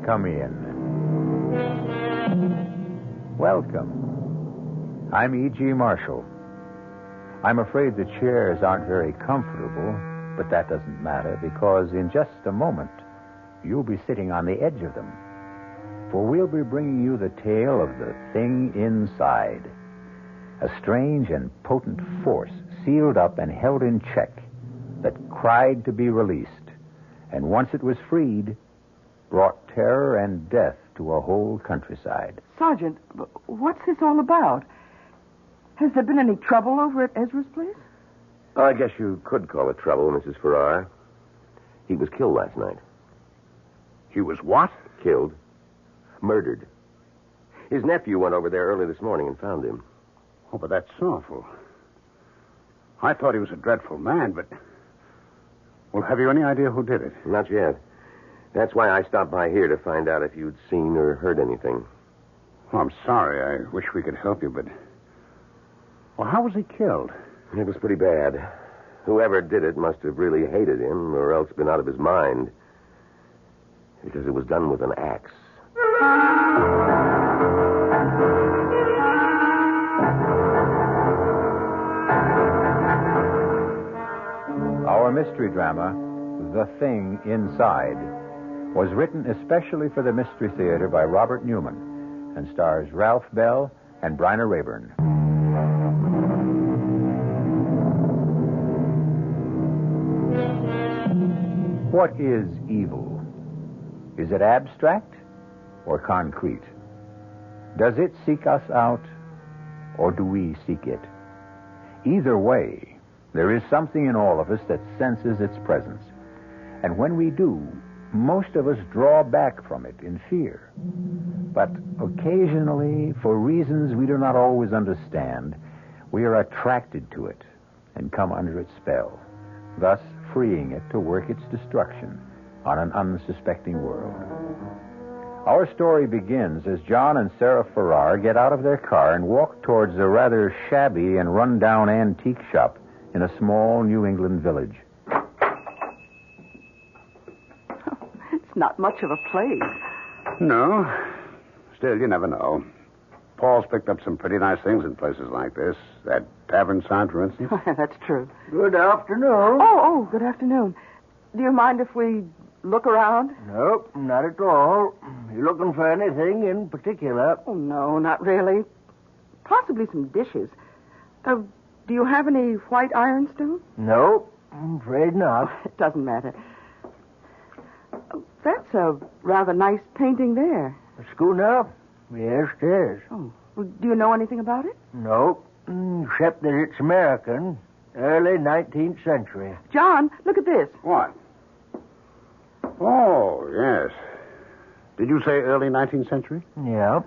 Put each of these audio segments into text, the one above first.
come in. Welcome. I'm E.G. Marshall. I'm afraid the chairs aren't very comfortable, but that doesn't matter because in just a moment, you'll be sitting on the edge of them. For we'll be bringing you the tale of the thing inside. A strange and potent force sealed up and held in check that cried to be released. And once it was freed, brought terror and death to a whole countryside. Sergeant, what's this all about? Has there been any trouble over at Ezra's place? I guess you could call it trouble, Mrs. Farrar. He was killed last night. He was what? Killed. Murdered. His nephew went over there early this morning and found him. Oh, but that's awful. I thought he was a dreadful man, but... Well, have you any idea who did it? Not yet. That's why I stopped by here to find out if you'd seen or heard anything. Oh, I'm sorry. I wish we could help you, but... Well, how was he killed? It was pretty bad. Whoever did it must have really hated him or else been out of his mind. Because it was done with an axe. Our mystery drama, The Thing Inside, was written especially for the Mystery Theater by Robert Newman and stars Ralph Bell and Bryna Rayburn. What is evil? Is it abstract or concrete? Does it seek us out or do we seek it? Either way, there is something in all of us that senses its presence. And when we do, most of us draw back from it in fear. But occasionally, for reasons we do not always understand, we are attracted to it and come under its spell, thus freeing it to work its destruction on an unsuspecting world. Our story begins as John and Sarah Farrar get out of their car and walk towards a rather shabby and run-down antique shop in a small New England village. It's not much of a place. No. Still, you never know. Paul's picked up some pretty nice things in places like this. That tavern sign, for instance. That's true. Good afternoon. Oh, good afternoon. Do you mind if we look around? Nope, not at all. You looking for anything in particular? Oh, no, not really. Possibly some dishes. Do you have any white ironstone? Nope, I'm afraid not. It doesn't matter. That's a rather nice painting there. A schooner? Yes, it is. Oh, well, do you know anything about it? Nope, except that it's American. Early 19th century. John, look at this. What? Oh, yes. Did you say early 19th century? Yeah.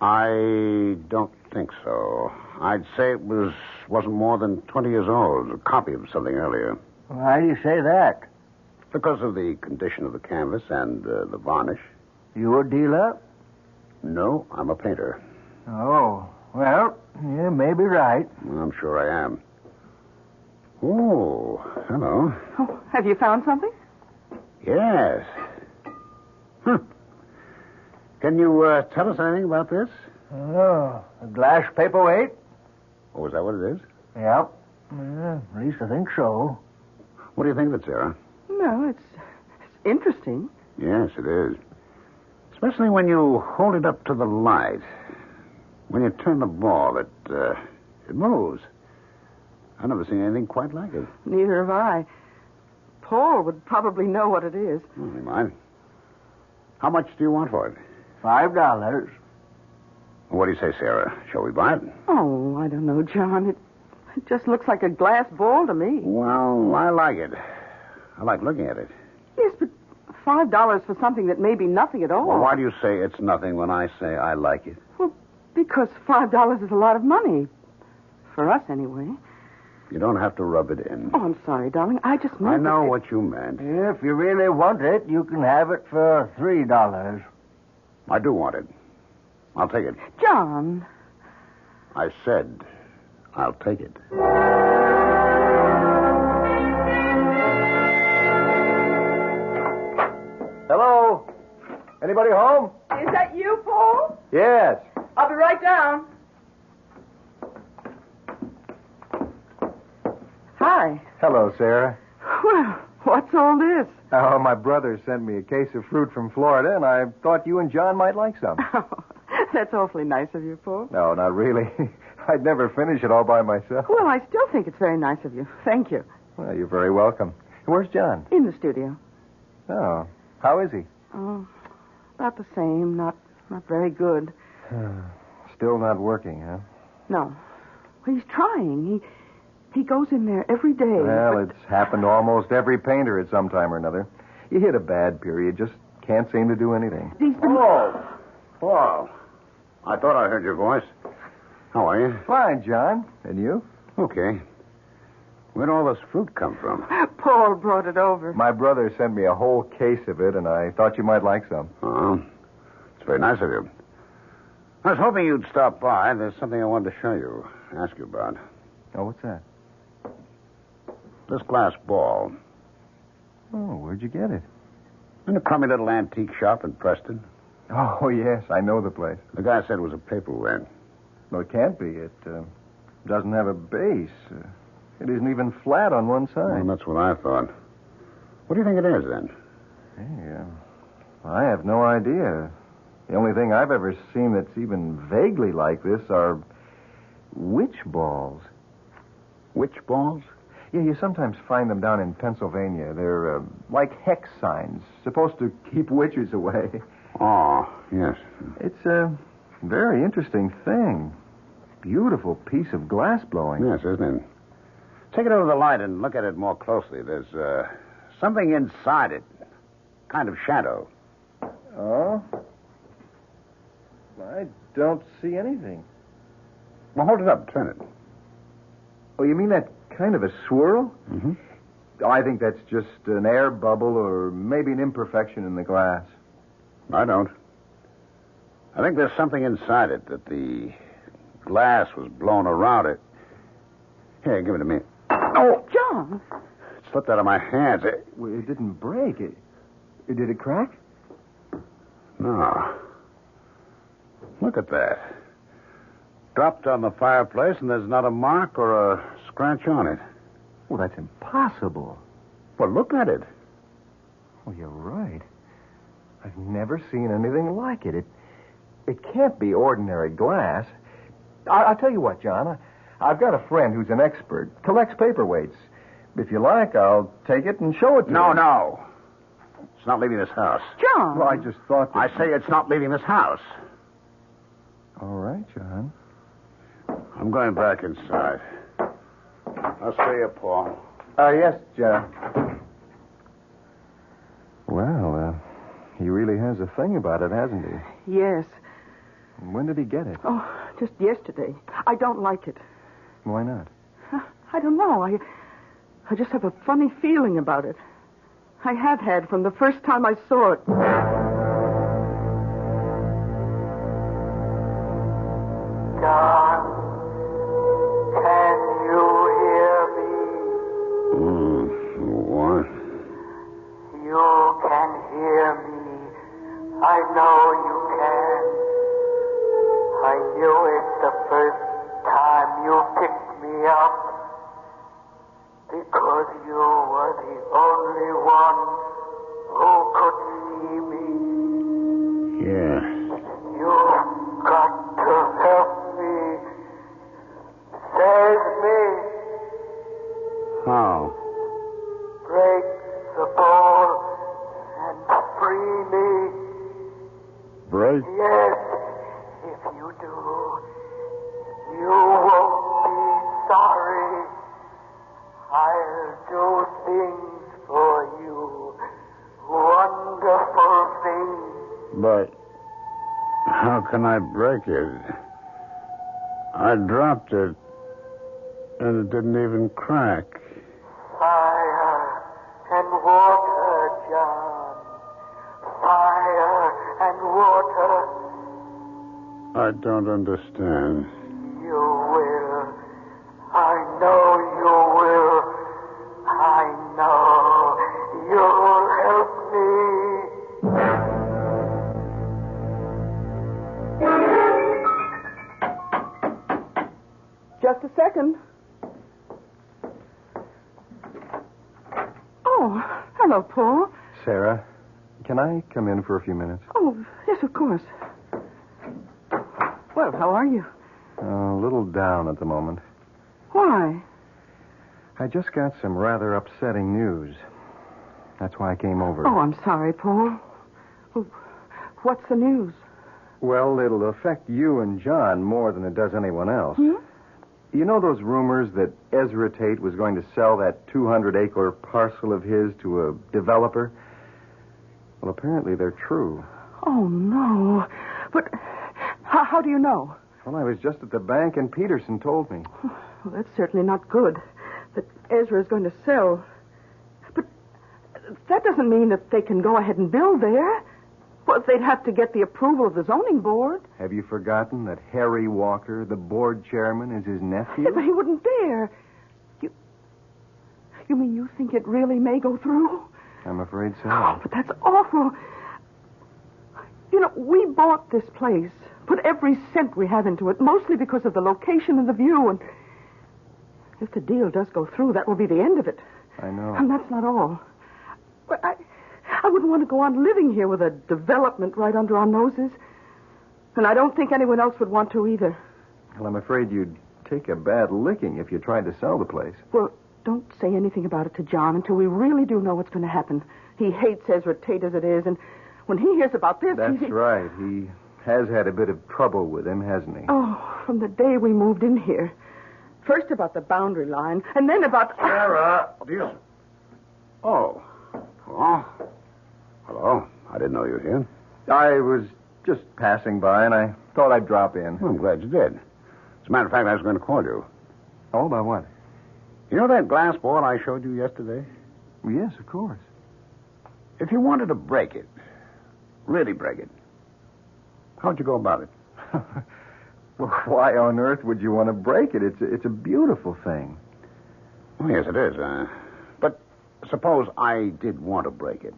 I don't think so. I'd say it wasn't more than 20 years old. A copy of something earlier. Why do you say that? Because of the condition of the canvas and the varnish. You a dealer? No, I'm a painter. Oh, well, you may be right. I'm sure I am. Oh, hello. Oh, have you found something? Yes. Can you tell us anything about this? Oh, a glass paperweight? Oh, is that what it is? Yep. At least I think so. What do you think of it, Sarah? No, it's interesting. Yes, it is. Especially when you hold it up to the light. When you turn the ball, it moves. I've never seen anything quite like it. Neither have I. Paul would probably know what it is. Oh, never mind. How much do you want for it? $5. What do you say, Sarah? Shall we buy it? Oh, I don't know, John. It just looks like a glass ball to me. Well, I like it. I like looking at it. Yes, but $5 for something that may be nothing at all. Well, why do you say it's nothing when I say I like it? Well, because $5 is a lot of money. For us, anyway. You don't have to rub it in. Oh, I'm sorry, darling. I just meant I know that what you meant. If you really want it, you can have it for $3. I do want it. I'll take it. John. I said I'll take it. Hello? Anybody home? Is that you, Paul? Yes. I'll be right down. Hi. Hello, Sarah. Well, what's all this? Oh, my brother sent me a case of fruit from Florida, and I thought you and John might like some. Oh, that's awfully nice of you, Paul. No, not really. I'd never finish it all by myself. Well, I still think it's very nice of you. Thank you. Well, you're very welcome. Where's John? In the studio. Oh, how is he? Oh, about the same. Not very good. Still not working, huh? No. He's trying. He goes in there every day. Well, it's happened to almost every painter at some time or another. You hit a bad period, just can't seem to do anything. Oh, Paul. I thought I heard your voice. How are you? Fine, John. And you? Okay. Where'd all this fruit come from? Paul brought it over. My brother sent me a whole case of it, and I thought you might like some. Oh, it's very nice of you. I was hoping you'd stop by. There's something I wanted to show you, ask you about. Oh, what's that? This glass ball. Oh, where'd you get it? In a crummy little antique shop in Preston. Oh, yes, I know the place. The guy said it was a paperweight. No, it can't be. It doesn't have a base. It isn't even flat on one side. Well, that's what I thought. What do you think it is, then? Hey, I have no idea. The only thing I've ever seen that's even vaguely like this are witch balls. Witch balls? Yeah, you sometimes find them down in Pennsylvania. They're like hex signs, supposed to keep witches away. Oh, yes. It's a very interesting thing. Beautiful piece of glass blowing. Yes, isn't it? Take it over the light and look at it more closely. There's something inside it. Kind of shadow. Oh? I don't see anything. Well, hold it up. Turn it. Oh, you mean that kind of a swirl? Mm-hmm. Oh, I think that's just an air bubble or maybe an imperfection in the glass. I don't. I think there's something inside it that the glass was blown around it. Here, give it to me. Oh, John. It slipped out of my hands. Well, it didn't break. Did it crack? No. Look at that. Dropped on the fireplace, and there's not a mark or a scratch on it. Well, that's impossible. Well, look at it. Well, you're right. I've never seen anything like it. It can't be ordinary glass. I'll tell you what, John. I've got a friend who's an expert, collects paperweights. If you like, I'll take it and show it to you. No. It's not leaving this house. John. Well, I just thought that... I say it's not leaving this house. All right, John. I'm going back inside. I'll see you, Paul. Yes, John. Well, he really has a thing about it, hasn't he? Yes. When did he get it? Oh, just yesterday. I don't like it. Why not? I don't know. I just have a funny feeling about it. I have had from the first time I saw it. John, can you hear me? What? You can hear me. I know you can. I knew it the first time you picked me up. Because you were the only one who could see me. Yeah. You've got to help me. Save me. How? Break the ball and free me. Break? Yes, if you do, you won't be sorry. I'll do things for you, wonderful things. But how can I break it? I dropped it, and it didn't even crack. Fire and water, John. Fire and water. I don't understand. You will. I know you will. I know you'll help me. Oh, hello, Paul. Sarah, can I come in for a few minutes? Oh, yes, of course. Well, how are you? A little down at the moment. Why? I just got some rather upsetting news. That's why I came over. Oh, I'm sorry, Paul. Well, what's the news? Well, it'll affect you and John more than it does anyone else. Hmm? You know those rumors that Ezra Tate was going to sell that 200-acre parcel of his to a developer? Well, apparently they're true. Oh, no. But how do you know? Well, I was just at the bank and Peterson told me. Well, that's certainly not good, that Ezra is going to sell. But that doesn't mean that they can go ahead and build there. Well, they'd have to get the approval of the zoning board. Have you forgotten that Harry Walker, the board chairman, is his nephew? Yeah, but he wouldn't dare. You mean you think it really may go through? I'm afraid so. Oh, but that's awful. You know, we bought this place, put every cent we have into it, mostly because of the location and the view, and if the deal does go through, that will be the end of it. I know. And that's not all. But I wouldn't want to go on living here with a development right under our noses. And I don't think anyone else would want to either. Well, I'm afraid you'd take a bad licking if you tried to sell the place. Well, don't say anything about it to John until we really do know what's going to happen. He hates Ezra Tate as it is, and when he hears about this... That's right. He has had a bit of trouble with him, hasn't he? Oh, from the day we moved in here. First about the boundary line, and then about... Sarah, Oh. Oh. Hello. I didn't know you were here. I was just passing by, and I thought I'd drop in. Well, I'm glad you did. As a matter of fact, I was going to call you. Oh, about what? You know that glass ball I showed you yesterday? Well, yes, of course. If you wanted to break it, really break it, how'd you go about it? Well, why on earth would you want to break it? It's a beautiful thing. Oh, yes, it is. But suppose I did want to break it.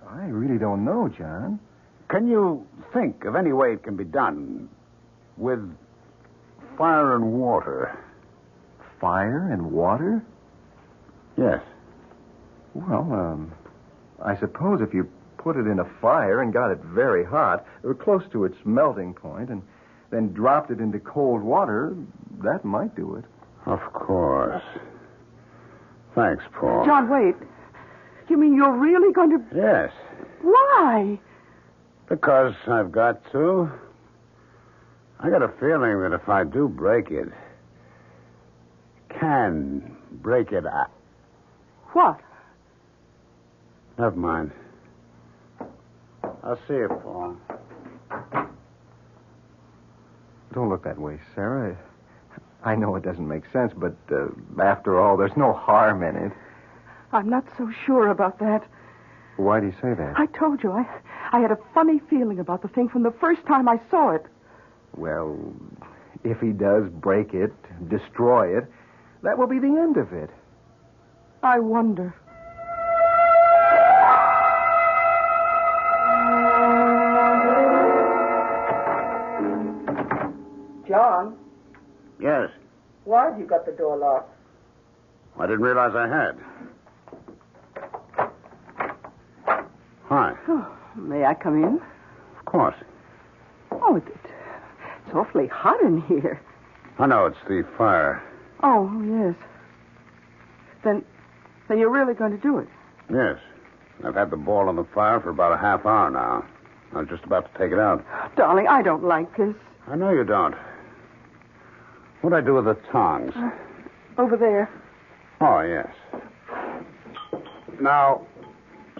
I really don't know, John. Can you think of any way it can be done with fire and water? Fire and water? Yes. Well, I suppose if you put it in a fire and got it very hot, or close to its melting point, and then dropped it into cold water, that might do it. Of course. Thanks, Paul. John, wait. You mean you're really going to... Yes. Why? Because I've got to. I got a feeling that if I do break it, can break it out. What? Never mind. I'll see you, Paul. Don't look that way, Sarah. I know it doesn't make sense, but after all, there's no harm in it. I'm not so sure about that. Why do you say that? I told you, I had a funny feeling about the thing from the first time I saw it. Well, if he does break it, destroy it, that will be the end of it. I wonder. John? Yes. Why have you got the door locked? I didn't realize I had. Hi. Oh, may I come in? Of course. Oh, it's awfully hot in here. I know, it's the fire. Oh, yes. Then you're really going to do it? Yes. I've had the ball on the fire for about a half hour now. I was just about to take it out. Darling, I don't like this. I know you don't. What'd I do with the tongs? Over there. Oh, yes. Now,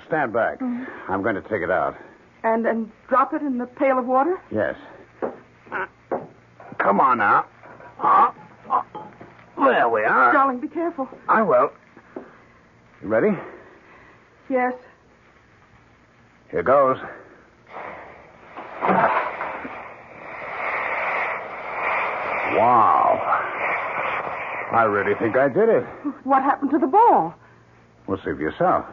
stand back. I'm going to take it out. And drop it in the pail of water? Yes. Come on now. There we are. Darling, be careful. I will. You ready? Yes. Here goes. Wow. I really think I did it. What happened to the ball? Well, see for yourself.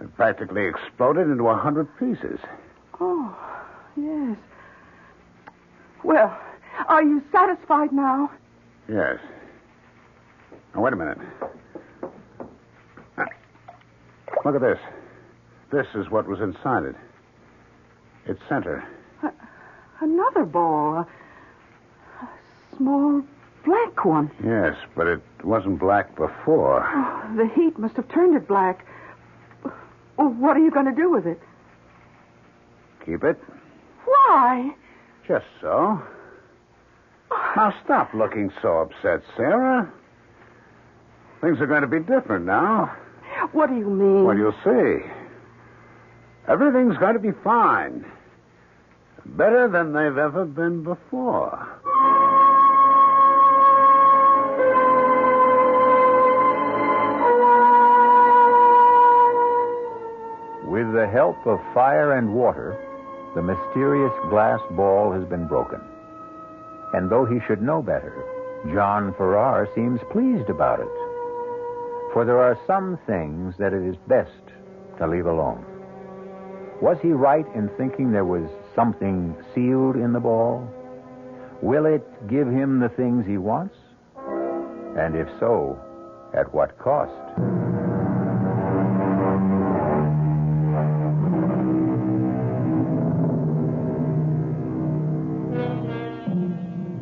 It practically exploded into 100 pieces. Oh, yes. Well, are you satisfied now? Yes. Now, wait a minute. Look at this. This is what was inside it. Its center. Another ball. A small black one. Yes, but it wasn't black before. Oh, the heat must have turned it black. Oh, what are you going to do with it? Keep it. Why? Just so. Now stop looking so upset, Sarah. Things are going to be different now. What do you mean? Well, you'll see. Everything's going to be fine. Better than they've ever been before. With the help of fire and water, the mysterious glass ball has been broken. And though he should know better, John Farrar seems pleased about it. For there are some things that it is best to leave alone. Was he right in thinking there was something sealed in the ball? Will it give him the things he wants? And if so, at what cost?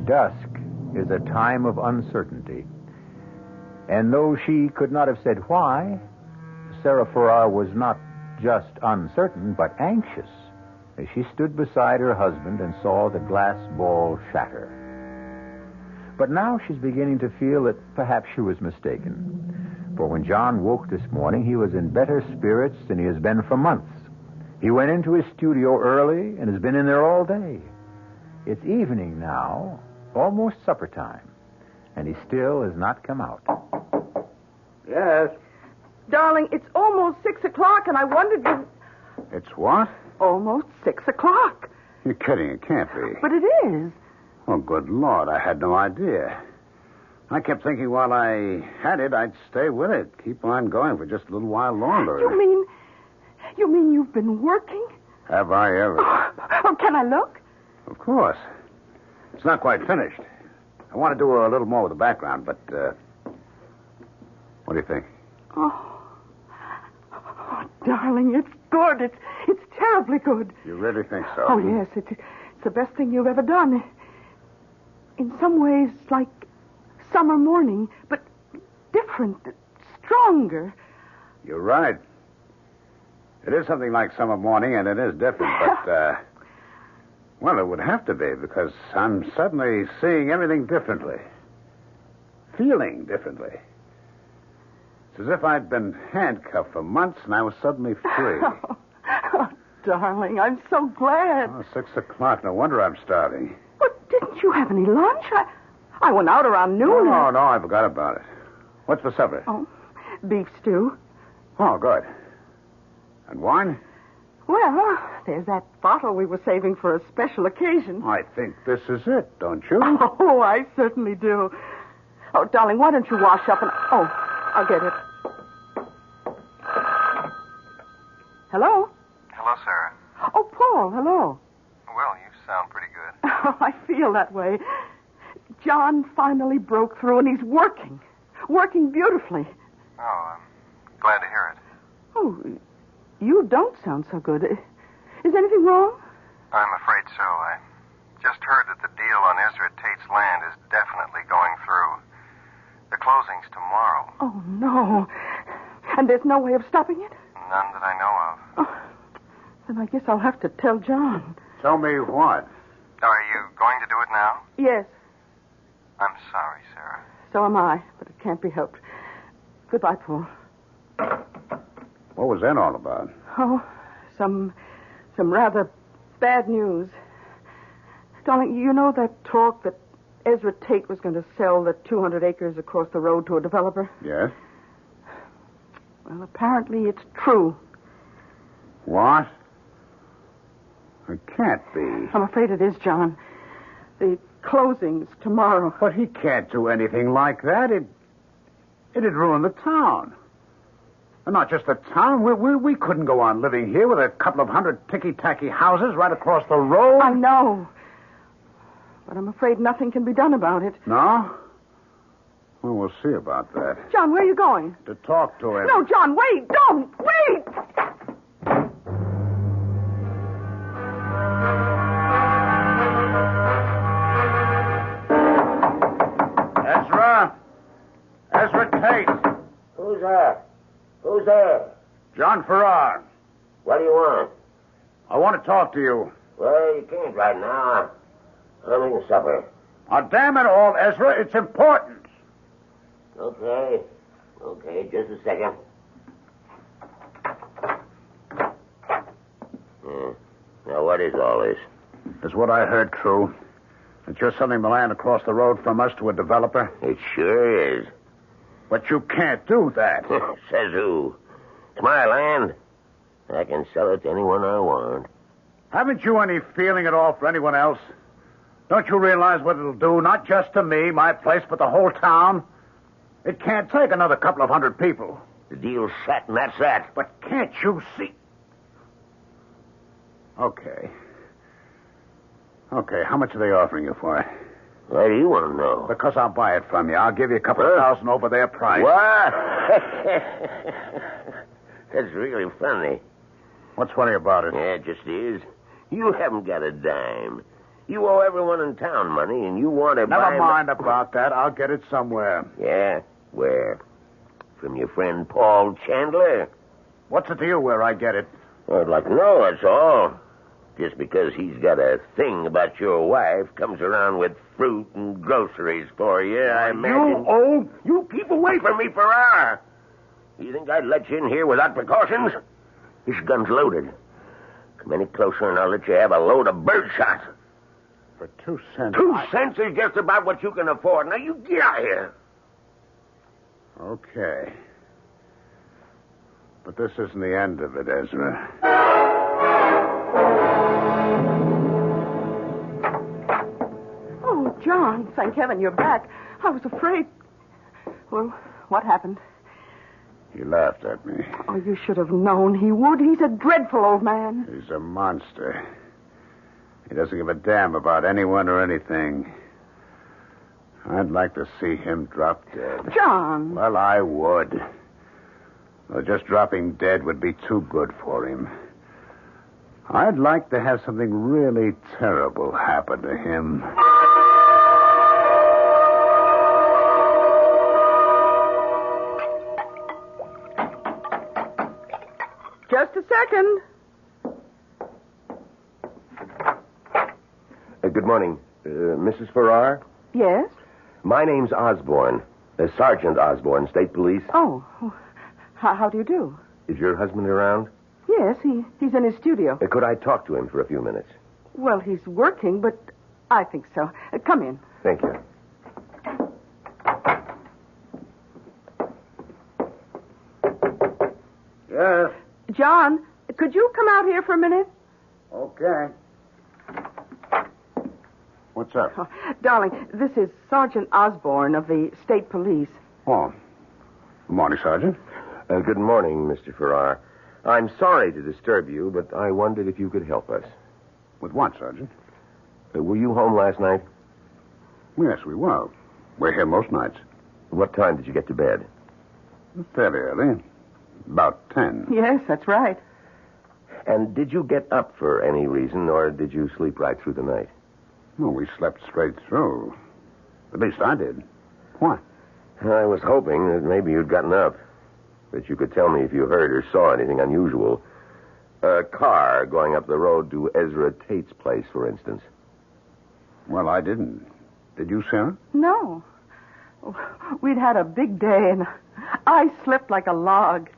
Dusk is a time of uncertainty. And though she could not have said why, Sarah Farrar was not just uncertain, but anxious as she stood beside her husband and saw the glass ball shatter. But now she's beginning to feel that perhaps she was mistaken. For when John woke this morning, he was in better spirits than he has been for months. He went into his studio early and has been in there all day. It's evening now, almost supper time, and he still has not come out. Yes. Darling, it's almost 6 o'clock, and I wondered if... It's what? Almost 6 o'clock. You're kidding. It can't be. But it is. Oh, good Lord. I had no idea. I kept thinking while I had it, I'd stay with it. Keep on going for just a little while longer. You mean you've been working? Have I ever? Oh, can I look? Of course. It's not quite finished. I want to do a little more with the background, but, what do you think? Oh, darling, it's good. It's terribly good. You really think so? Oh, yes. It's the best thing you've ever done. In some ways, like summer morning, but different, stronger. You're right. It is something like summer morning, and it is different, but, well, it would have to be, because I'm suddenly seeing everything differently. Feeling differently. It's as if I'd been handcuffed for months and I was suddenly free. Oh, darling, I'm so glad. Oh, 6 o'clock. No wonder I'm starving. But didn't you have any lunch? I went out around noon. No, I forgot about it. What's for supper? Oh, beef stew. Oh, good. And wine? Well, there's that bottle we were saving for a special occasion. I think this is it, don't you? Oh, I certainly do. Oh, darling, why don't you wash up and... Oh, I'll get it. Hello? Hello, Sarah. Oh, Paul, hello. Well, you sound pretty good. Oh, I feel that way. John finally broke through, and he's working. Working beautifully. Oh, I'm glad to hear it. Oh, you don't sound so good. Is anything wrong? I'm afraid so. I just heard that the deal on Ezra Tate's land is definitely going through. The closing's tomorrow. Oh, no. And there's no way of stopping it? None that I know of. Oh, then I guess I'll have to tell John. Tell me what? Are you going to do it now? Yes, I'm sorry, Sarah. so am I, but it can't be helped. Goodbye, Paul. What was that all about? Oh, some rather bad news. Darling, you know that talk that Ezra Tate was going to sell the 200 acres across the road to a developer? Yes? Well, apparently it's true. What? It can't be. I'm afraid it is, John. The closing's tomorrow. But he can't do anything like that. It'd ruin the town. And not just the town. We couldn't go on living here with a couple of hundred ticky-tacky houses right across the road. I know. But I'm afraid nothing can be done about it. No? Well, we'll see about that. John, where are you going? To talk to him. No, John, wait. Don't. Wait. Ezra Tate. Who's there? Who's there? John Farrar. What do you want? I want to talk to you. Well, you can't right now. I'm eating supper. Oh, damn it all, Ezra. It's important. Okay. Okay, just a second. Now, what is all this? Is what I heard true? That you're selling the land across the road from us to a developer? It sure is. But you can't do that. Says who? It's my land. I can sell it to anyone I want. Haven't you any feeling at all for anyone else? Don't you realize what it'll do, not just to me, my place, but the whole town? It can't take another couple of hundred people. The deal's set, and that's that. But can't you see? Okay, how much are they offering you for it? Why do you want to know? Because I'll buy it from you. I'll give you a couple of thousand over their price. What? That's really funny. What's funny about it? Yeah, it just is. You haven't got a dime. You owe everyone in town money, and you want to buy... Never mind about that. I'll get it somewhere. Yeah? Where? From your friend Paul Chandler? What's the deal where I get it? Well, I'd like to know, that's all. Just because he's got a thing about your wife, comes around with fruit and groceries for you, I imagine... You keep away from me, Farrar! You think I'd let you in here without precautions? This gun's loaded. Come any closer and I'll let you have a load of birdshot. For 2 cents. 2 cents is just about what you can afford. Now, you get out of here. Okay. But this isn't the end of it, Ezra. Oh, John, thank heaven you're back. I was afraid. Well, what happened? He laughed at me. Oh, you should have known he would. He's a dreadful old man. He's a monster. He doesn't give a damn about anyone or anything. I'd like to see him drop dead. John! Well, I would. Though just dropping dead would be too good for him. I'd like to have something really terrible happen to him. Just a second. Good morning. Mrs. Farrar? Yes? My name's Osborne. Sergeant Osborne, State Police. Oh, how do you do? Is your husband around? Yes, he's in his studio. Could I talk to him for a few minutes? Well, he's working, but I think so. Come in. Thank you. Yes. John, could you come out here for a minute? Okay. What's up? Oh, darling, this is Sergeant Osborne of the State Police. Oh. Good morning, Sergeant. Good morning, Mr. Farrar. I'm sorry to disturb you, but I wondered if you could help us. With what, Sergeant? Were you home last night? Yes, we were. We're here most nights. What time did you get to bed? Fairly early. About 10. Yes, that's right. And did you get up for any reason, or did you sleep right through the night? No, we slept straight through. At least I did. Why? I was hoping that maybe you'd gotten up. That you could tell me if you heard or saw anything unusual. A car going up the road to Ezra Tate's place, for instance. Well, I didn't. Did you, Sarah? No. We'd had a big day, and I slept like a log.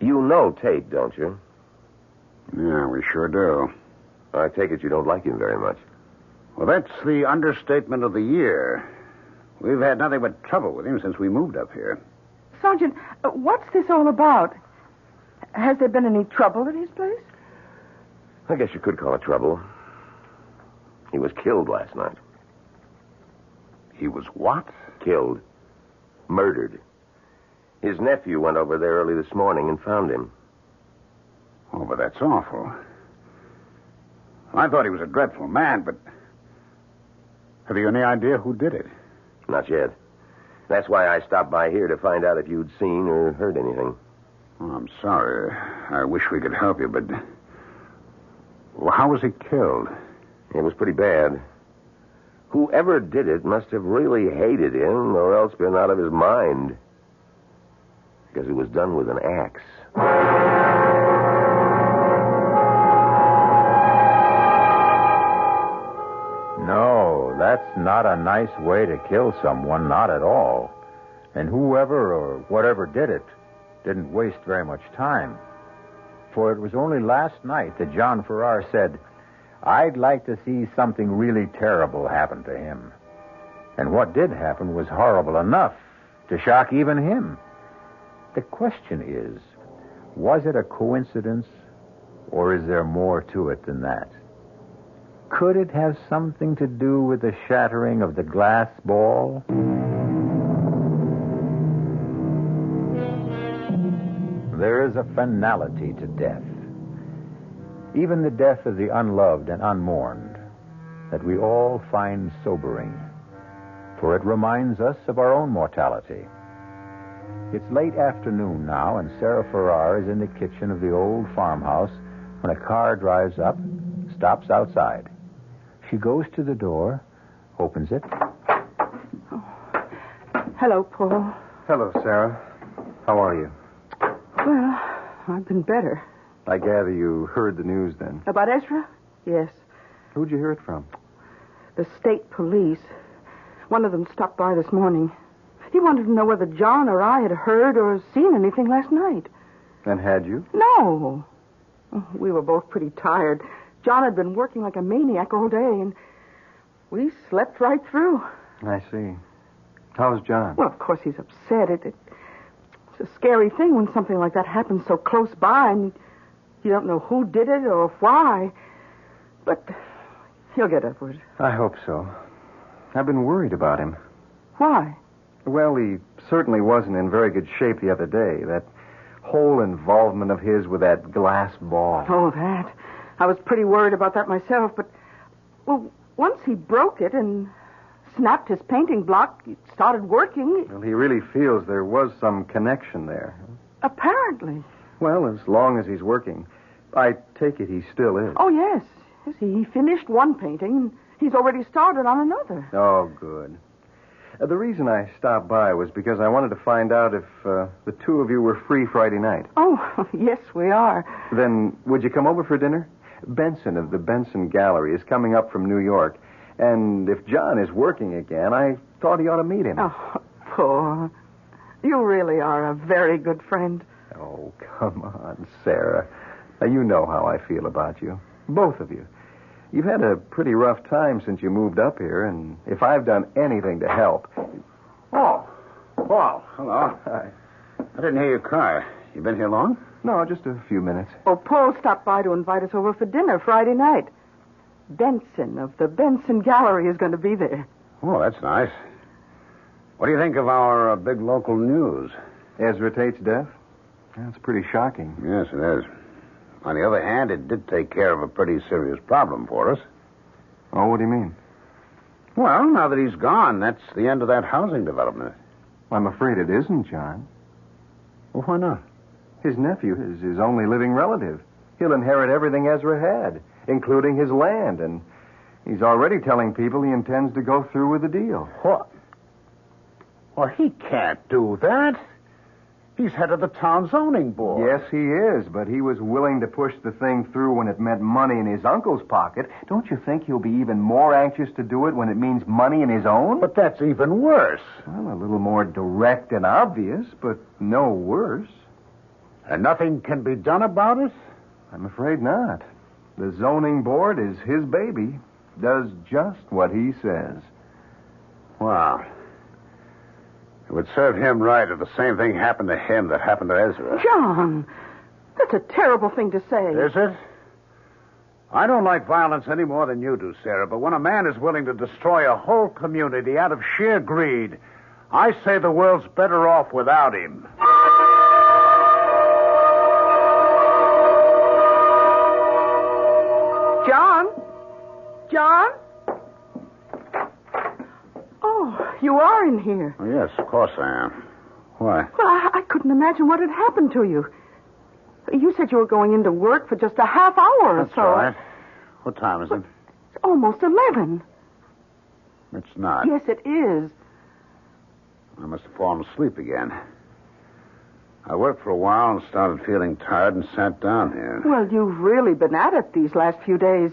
You know Tate, don't you? Yeah, we sure do. I take it you don't like him very much. Well, that's the understatement of the year. We've had nothing but trouble with him since we moved up here. Sergeant, what's this all about? Has there been any trouble at his place? I guess you could call it trouble. He was killed last night. He was what? Killed. Murdered. His nephew went over there early this morning and found him. Oh, but that's awful. I thought he was a dreadful man, but... Have you any idea who did it? Not yet. That's why I stopped by here to find out if you'd seen or heard anything. Oh, I'm sorry. I wish we could help you, but... Well, how was he killed? It was pretty bad. Whoever did it must have really hated him or else been out of his mind. Because it was done with an axe. No, that's not a nice way to kill someone, not at all. And whoever or whatever did it didn't waste very much time. For it was only last night that John Farrar said, "I'd like to see something really terrible happen to him." And what did happen was horrible enough to shock even him. The question is, was it a coincidence, or is there more to it than that? Could it have something to do with the shattering of the glass ball? There is a finality to death. Even the death of the unloved and unmourned, that we all find sobering, for it reminds us of our own mortality. It's late afternoon now, and Sarah Farrar is in the kitchen of the old farmhouse when a car drives up, stops outside. She goes to the door, opens it. Oh. Hello, Paul. Hello, Sarah. How are you? Well, I've been better. I gather you heard the news then. About Ezra? Yes. Who'd you hear it from? The state police. One of them stopped by this morning. He wanted to know whether John or I had heard or seen anything last night. And had you? No. We were both pretty tired. John had been working like a maniac all day, and we slept right through. I see. How's John? Well, of course he's upset. It's a scary thing when something like that happens so close by, and you don't know who did it or why. But he'll get over it. I hope so. I've been worried about him. Why? Well, he certainly wasn't in very good shape the other day. That whole involvement of his with that glass ball. Oh, that. I was pretty worried about that myself, but, well, once he broke it and snapped his painting block, it started working. Well, he really feels there was some connection there. Apparently. Well, as long as he's working. I take it he still is. Oh, yes. Yes, he finished one painting. He's already started on another. Oh, good. The reason I stopped by was because I wanted to find out if the two of you were free Friday night. Oh, yes, we are. Then would you come over for dinner? Benson of the Benson Gallery is coming up from New York. And if John is working again, I thought he ought to meet him. Oh, Paul. You really are a very good friend. Oh, come on, Sarah. Now, you know how I feel about you. Both of you. You've had a pretty rough time since you moved up here, and if I've done anything to help... Oh, Paul, hello. Hi. I didn't hear you cry. You been here long? No, just a few minutes. Oh, Paul stopped by to invite us over for dinner Friday night. Benson of the Benson Gallery is going to be there. Oh, that's nice. What do you think of our big local news? Ezra Tate's death? That's pretty shocking. Yes, it is. On the other hand, it did take care of a pretty serious problem for us. Oh, what do you mean? Well, now that he's gone, that's the end of that housing development. I'm afraid it isn't, John. Well, why not? His nephew is his only living relative. He'll inherit everything Ezra had, including his land, and he's already telling people he intends to go through with the deal. What? Well, he can't do that. He's head of the town zoning board. Yes, he is, but he was willing to push the thing through when it meant money in his uncle's pocket. Don't you think he'll be even more anxious to do it when it means money in his own? But that's even worse. Well, a little more direct and obvious, but no worse. And nothing can be done about it? I'm afraid not. The zoning board is his baby. Does just what he says. Wow. It would serve him right if the same thing happened to him that happened to Ezra. John, that's a terrible thing to say. Is it? I don't like violence any more than you do, Sarah, but when a man is willing to destroy a whole community out of sheer greed, I say the world's better off without him. John? John? Oh, you you are in here. Oh, yes, of course I am. Why? Well, I couldn't imagine what had happened to you. You said you were going into work for just a half hour or That's so. right. What time is it? It's almost 11. It's not. Yes, it is. I must have fallen asleep again. I worked for a while and started feeling tired and sat down here. Well, you've really been at it these last few days.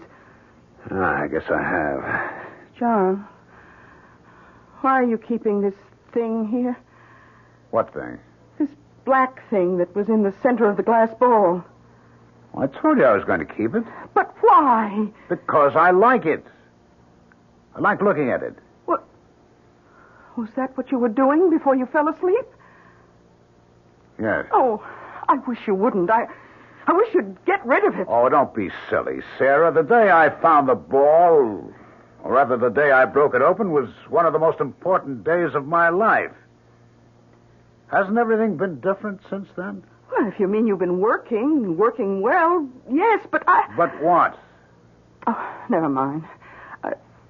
I guess I have. John, why are you keeping this thing here? What thing? This black thing that was in the center of the glass bowl. Well, I told you I was going to keep it. But why? Because I like it. I like looking at it. What? Was that what you were doing before you fell asleep? Yes. Oh, I wish you wouldn't. I wish you'd get rid of it. Oh, don't be silly, Sarah. The day I found the ball, or rather the day I broke it open, was one of the most important days of my life. Hasn't everything been different since then? Well, if you mean you've been working well, yes, but But what? Oh, never mind.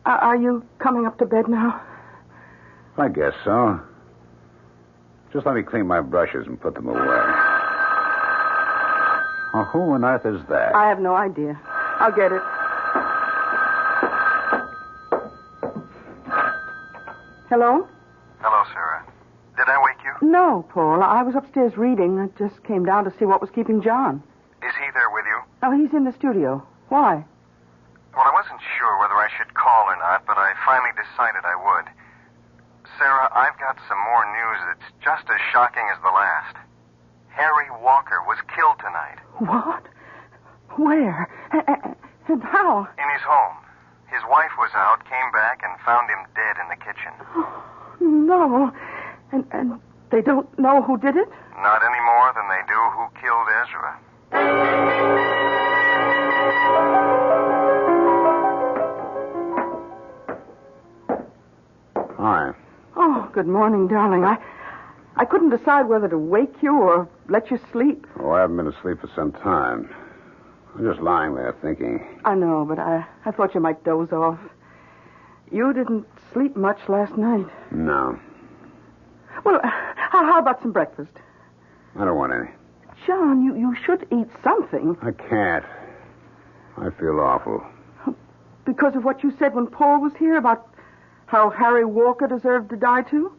Are you coming up to bed now? I guess so. Just let me clean my brushes and put them away. Oh, who on earth is that? I have no idea. I'll get it. Hello? Hello, Sarah. Did I wake you? No, Paul. I was upstairs reading. I just came down to see what was keeping John. Is he there with you? Oh, he's in the studio. Why? Well, I wasn't sure whether I should call or not, but I finally decided I would. Sarah, I've got some more news that's just as shocking as the last. Harry Walker was killed tonight. What? Where? And how? In his home. His wife was out, came back, and found him dead in the kitchen. Oh, no. And they don't know who did it? Not any more than they do who killed Ezra. Hi. Oh, good morning, darling. I couldn't decide whether to wake you or let you sleep. Oh, I haven't been asleep for some time. I'm just lying there thinking. I know, but I thought you might doze off. You didn't sleep much last night. No. Well, how about some breakfast? I don't want any. John, you should eat something. I can't. I feel awful. Because of what you said when Paul was here about how Harry Walker deserved to die, too?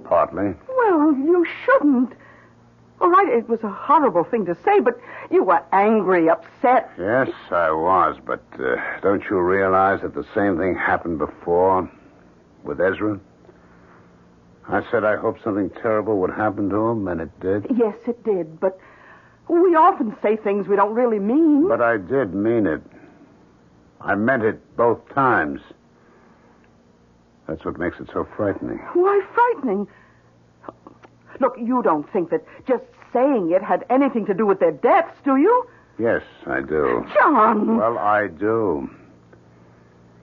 Partly. Well, you shouldn't. All right, it was a horrible thing to say, but you were angry, upset. Yes, I was, but don't you realize that the same thing happened before with Ezra? I said I hoped something terrible would happen to him, and it did. Yes, it did, but we often say things we don't really mean. But I did mean it. I meant it both times. That's what makes it so frightening. Why frightening? Look, you don't think that just saying it had anything to do with their deaths, do you? Yes, I do. John! Well, I do.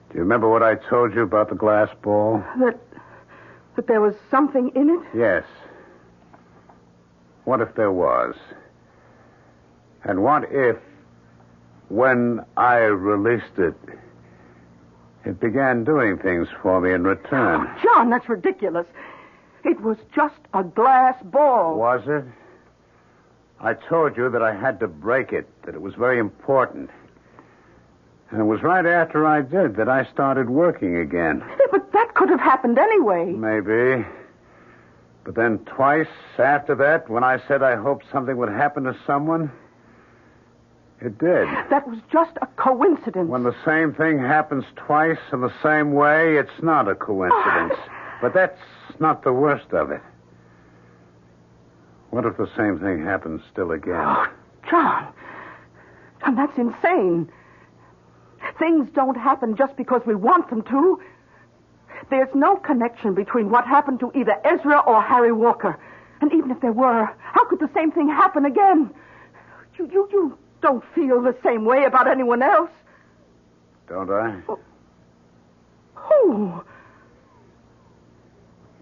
Do you remember what I told you about the glass ball? That there was something in it? Yes. What if there was? And what if, when I released it, it began doing things for me in return? Oh, John, that's ridiculous. It was just a glass ball. Was it? I told you that I had to break it, that it was very important. And it was right after I did that I started working again. Yeah, but that could have happened anyway. Maybe. But then twice after that, when I said I hoped something would happen to someone, it did. That was just a coincidence. When the same thing happens twice in the same way, it's not a coincidence. But that's not the worst of it. What if the same thing happens still again? Oh, John. And that's insane. Things don't happen just because we want them to. There's no connection between what happened to either Ezra or Harry Walker. And even if there were, how could the same thing happen again? You don't feel the same way about anyone else. Don't I? Who?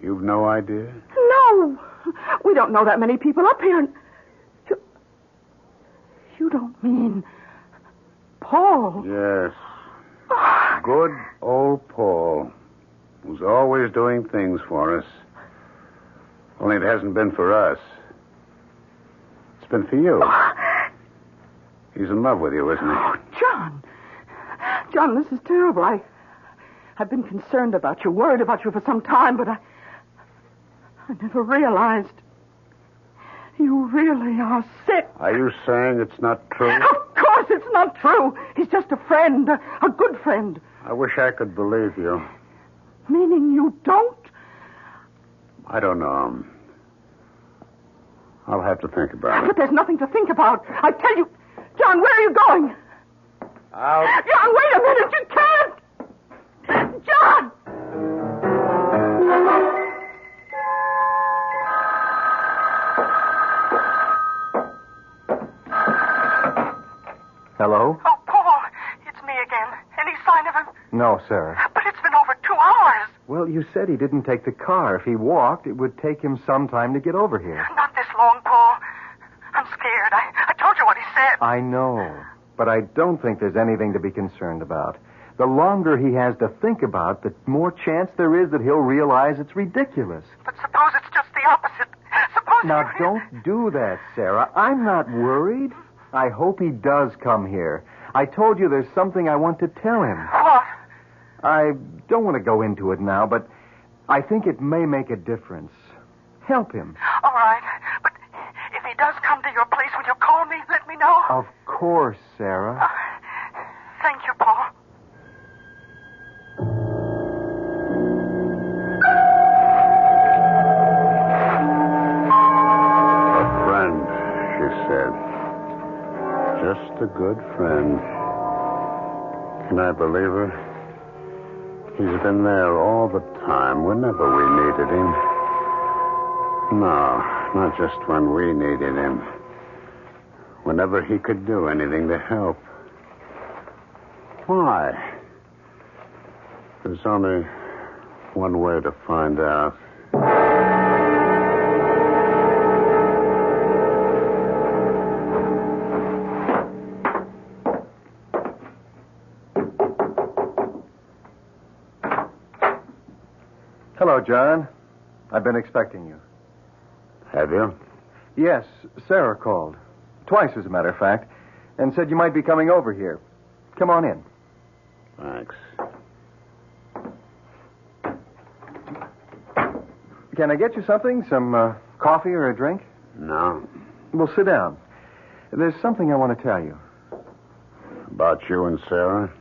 You've no idea? No. We don't know that many people up here. You don't mean Paul? Yes. Good old Paul. who's always doing things for us. Only it hasn't been for us. It's been for you. He's in love with you, isn't he? Oh, John. John, this is terrible. I've been concerned about you, worried about you for some time, but I never realized you really are sick. Are you saying it's not true? Of course it's not true. He's just a friend, a good friend. I wish I could believe you. Meaning you don't? I don't know. I'll have to think about it. But there's nothing to think about. I tell you, John, where are you going? Out. John, wait a minute. You can't. John! Hello? Oh, Paul, it's me again. Any sign of him? No, Sarah. But it's been over 2 hours. Well, you said he didn't take the car. If he walked, it would take him some time to get over here. Not this long, Paul. I'm scared. I told you what he said. I know, but I don't think there's anything to be concerned about. The longer he has to think about, the more chance there is that he'll realize it's ridiculous. But suppose it's just the opposite. Suppose Now, don't do that, Sarah. I'm not worried. I hope he does come here. I told you there's something I want to tell him. What? I don't want to go into it now, but I think it may make a difference. Help him. All right. But if he does come to your place, will you call me? Let me know. Of course, Sarah. Thank you, Paul. A friend, she said. Just a good friend. Can I believe her? He's been there all the time, whenever we needed him. No, not just when we needed him. Whenever he could do anything to help. Why? There's only one way to find out. Hello, John. I've been expecting you. Have you? Yes, Sarah called. Twice, as a matter of fact, and said you might be coming over here. Come on in. Thanks. Can I get you something? Some coffee or a drink? No. Well, sit down. There's something I want to tell you. About you and Sarah?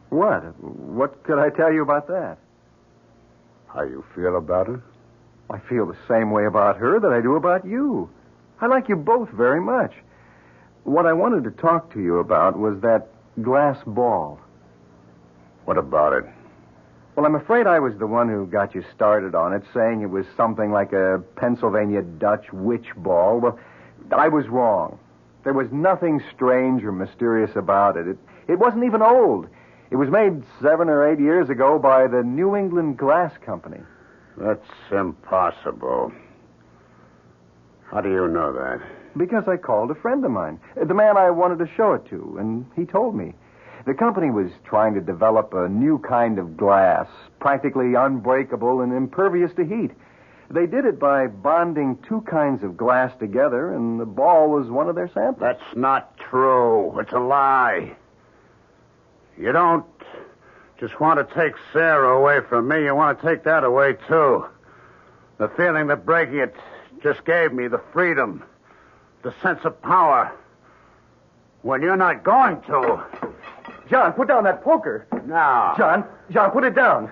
What? What could I tell you about that? How you feel about her? I feel the same way about her that I do about you. I like you both very much. What I wanted to talk to you about was that glass ball. What about it? Well, I'm afraid I was the one who got you started on it, saying it was something like a Pennsylvania Dutch witch ball. Well, I was wrong. There was nothing strange or mysterious about it. It wasn't even old. It was made 7 or 8 years ago by the New England Glass Company. That's impossible. How do you know that? Because I called a friend of mine, the man I wanted to show it to, and he told me. The company was trying to develop a new kind of glass, practically unbreakable and impervious to heat. They did it by bonding 2 kinds of glass together, and the ball was one of their samples. That's not true. It's a lie. You don't just want to take Sarah away from me. You want to take that away, too. The feeling that breaking it just gave me, the freedom, the sense of power. When you're not going to. John, put down that poker. No. John, put it down.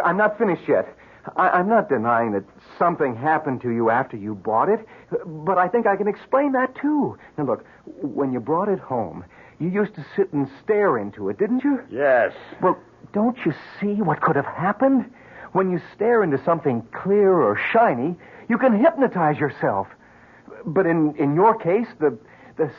I'm not finished yet. I'm not denying that something happened to you after you bought it, but I think I can explain that, too. Now, look, when you brought it home, you used to sit and stare into it, didn't you? Yes. Well, don't you see what could have happened? When you stare into something clear or shiny, you can hypnotize yourself. But in your case, the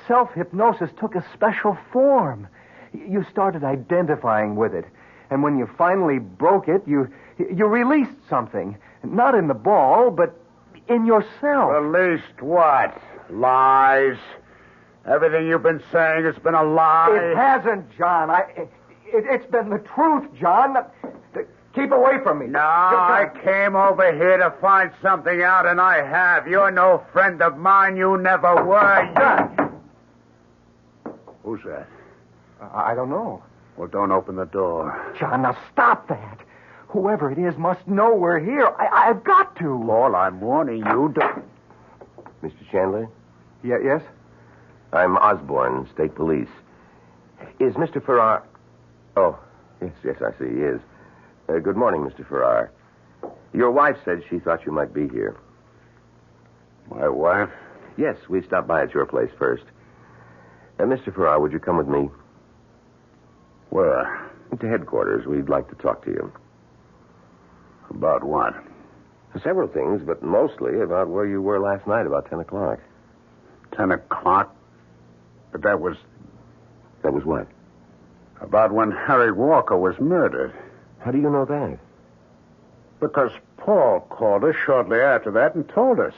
self-hypnosis took a special form. You started identifying with it. And when you finally broke it, you released something. Not in the ball, but in yourself. Released what? Lies? Everything you've been saying has been a lie? It hasn't, John. It's been the truth, John. Keep away from me. No, I came over here to find something out, and I have. You're no friend of mine. You never were. Who's that? I don't know. Well, don't open the door. John, now stop that. Whoever it is must know we're here. I've got to. Paul, I'm warning you. Mr. Chandler? Yes? I'm Osborne, State Police. Is Mr. Farrar... Oh, yes, I see he is. Good morning, Mr. Farrar. Your wife said she thought you might be here. My wife? Yes, we stopped by at your place first. Mr. Farrar, would you come with me? Where? To headquarters. We'd like to talk to you. About what? Several things, but mostly about where you were last night about 10 o'clock. 10 o'clock? But that was... That was what? About when Harry Walker was murdered. How do you know that? Because Paul called us shortly after that and told us.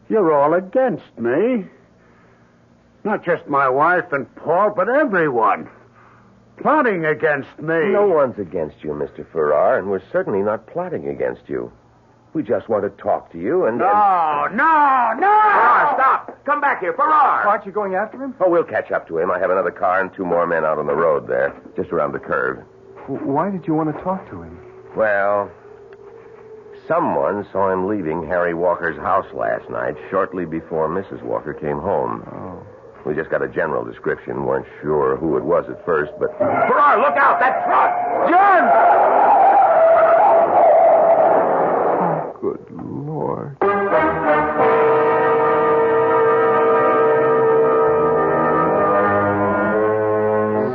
You're all against me. Not just my wife and Paul, but everyone. Plotting against me. No one's against you, Mr. Farrar, and we're certainly not plotting against you. We just want to talk to you and... No! Farrar, stop! Come back here, Farrar! Aren't you going after him? Oh, we'll catch up to him. I have another car and 2 more men out on the road there, just around the curve. Why did you want to talk to him? Well, someone saw him leaving Harry Walker's house last night, shortly before Mrs. Walker came home. Oh. We just got a general description. Weren't sure who it was at first, but... Farrar, look out! That truck! John! Oh, good Lord.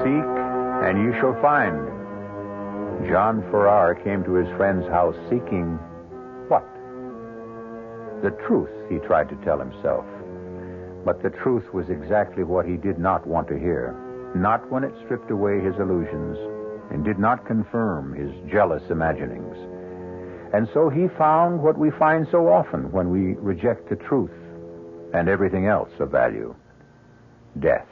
Seek, and you shall find. John Farrar came to his friend's house seeking what? The truth, he tried to tell himself. But the truth was exactly what he did not want to hear. Not when it stripped away his illusions and did not confirm his jealous imaginings. And so he found what we find so often when we reject the truth and everything else of value: death.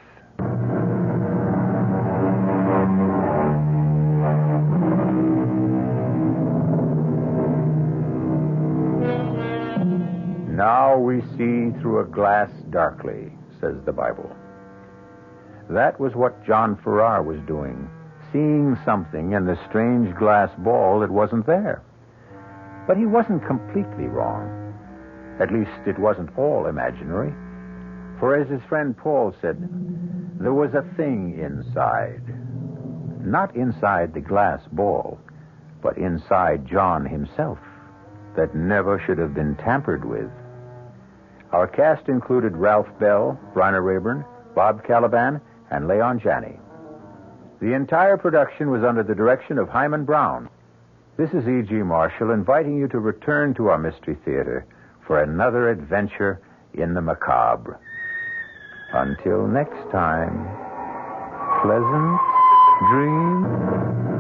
Now we see through a glass darkly, says the Bible. That was what John Farrar was doing, seeing something in the strange glass ball that wasn't there. But he wasn't completely wrong. At least it wasn't all imaginary. For as his friend Paul said, there was a thing inside. Not inside the glass ball, but inside John himself, that never should have been tampered with. Our cast included Ralph Bell, Bryna Rayburn, Bob Caliban, and Leon Janney. The entire production was under the direction of Himan Brown. This is E.G. Marshall inviting you to return to our Mystery Theater for another adventure in the macabre. Until next time, pleasant dreams.